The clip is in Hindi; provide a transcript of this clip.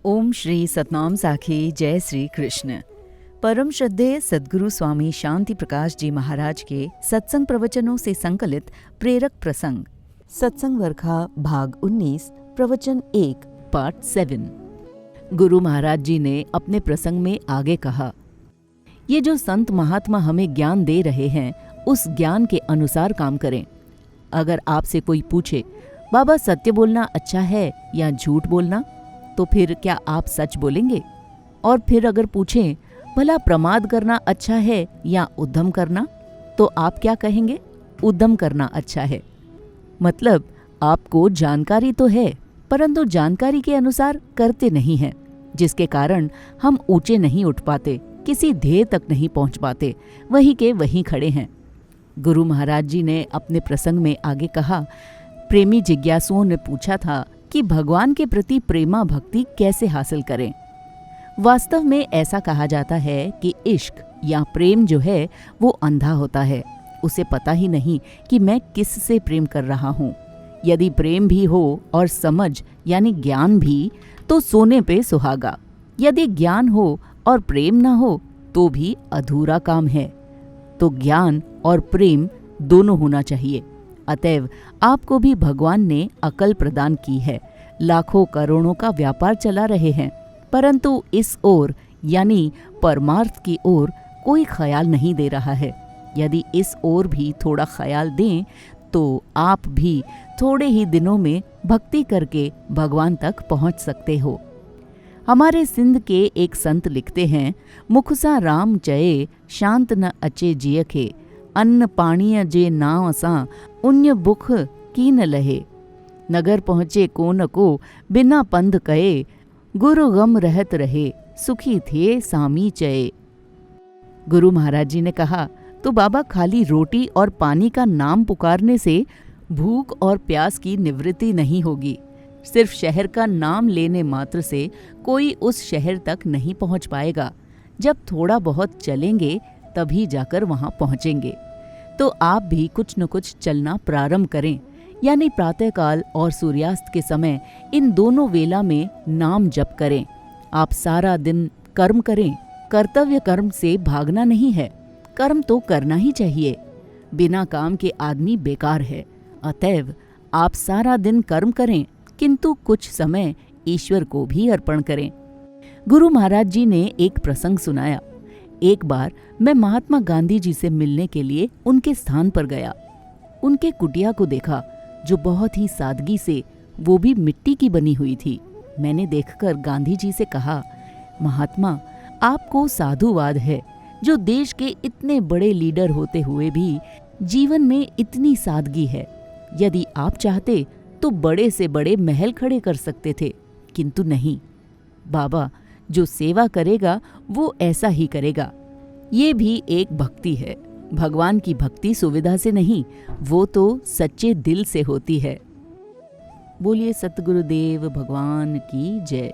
ओम श्री सतनाम साखी जय श्री कृष्ण। परम श्रद्धेय सद्गुरु स्वामी शांति प्रकाश जी महाराज के सत्संग प्रवचनों से संकलित प्रेरक प्रसंग सत्संग वर्खा भाग 19 प्रवचन 1 पार्ट 7। गुरु महाराज जी ने अपने प्रसंग में आगे कहा, ये जो संत महात्मा हमें ज्ञान दे रहे हैं उस ज्ञान के अनुसार काम करें। अगर आपसे कोई पूछे बाबा सत्य बोलना अच्छा है या झूठ बोलना, तो फिर क्या आप सच बोलेंगे? और फिर अगर पूछें भला प्रमाद करना अच्छा है या उद्यम करना, तो आप क्या कहेंगे? उद्यम करना अच्छा है। मतलब आपको जानकारी तो है परंतु जानकारी के अनुसार करते नहीं हैं, जिसके कारण हम ऊंचे नहीं उठ पाते, किसी ध्येय तक नहीं पहुंच पाते, वहीं के वहीं खड़े हैं। गुरु महाराज जी ने अपने प्रसंग में आगे कहा, प्रेमी जिज्ञासुओं ने पूछा था कि भगवान के प्रति प्रेमा भक्ति कैसे हासिल करें। वास्तव में ऐसा कहा जाता है कि इश्क या प्रेम जो है वो अंधा होता है, उसे पता ही नहीं कि मैं किस से प्रेम कर रहा हूँ। यदि प्रेम भी हो और समझ यानी ज्ञान भी, तो सोने पे सुहागा। यदि ज्ञान हो और प्रेम ना हो तो भी अधूरा काम है। तो ज्ञान और प्रेम दोनों होना चाहिए। अतएव आपको भी भगवान ने अकल प्रदान की है। लाखों करोड़ों का व्यापार चला रहे हैं, परंतु इस ओर यानी परमार्थ की ओर कोई ख्याल नहीं दे रहा है। यदि इस ओर भी थोड़ा ख्याल दें तो आप भी थोड़े ही दिनों में भक्ति करके भगवान तक पहुंच सकते हो। हमारे सिंध के एक संत लिखते हैं, मुखसा राम चये शांत न अचे जियखे, अन्न पाणीय जे नाव असां उन्य बुख की न लहे। नगर पहुँचे को न को बिना पंध कहे, गुरु गम रहत रहे सुखी थे सामी चये। गुरु महाराज जी ने कहा, तो बाबा खाली रोटी और पानी का नाम पुकारने से भूख और प्यास की निवृत्ति नहीं होगी। सिर्फ शहर का नाम लेने मात्र से कोई उस शहर तक नहीं पहुंच पाएगा। जब थोड़ा बहुत चलेंगे तभी जाकर वहां पहुंचेंगे। तो आप भी कुछ न कुछ चलना प्रारंभ करें, यानी प्रातःकाल और सूर्यास्त के समय इन दोनों वेला में नाम जप करें। आप सारा दिन कर्म करें। कर्तव्य कर्म से भागना नहीं है, कर्म तो करना ही चाहिए। बिना काम के आदमी बेकार है। अतएव आप सारा दिन कर्म करें, किंतु कुछ समय ईश्वर को भी अर्पण करें। गुरु महाराज जी ने एक प्रसंग सुनाया। एक बार मैं महात्मा गांधी जी से मिलने के लिए उनके स्थान पर गया। उनके कुटिया को देखा जो बहुत ही सादगी से, वो भी मिट्टी की बनी हुई थी। मैंने देखकर गांधी जी से कहा, महात्मा आपको साधुवाद है जो देश के इतने बड़े लीडर होते हुए भी जीवन में इतनी सादगी है। यदि आप चाहते तो बड़े से बड़े महल खड़े कर सकते थे, किंतु नहीं। बाबा जो सेवा करेगा वो ऐसा ही करेगा। ये भी एक भक्ति है। भगवान की भक्ति सुविधा से नहीं, वो तो सच्चे दिल से होती है। बोलिए सतगुरुदेव भगवान की जय।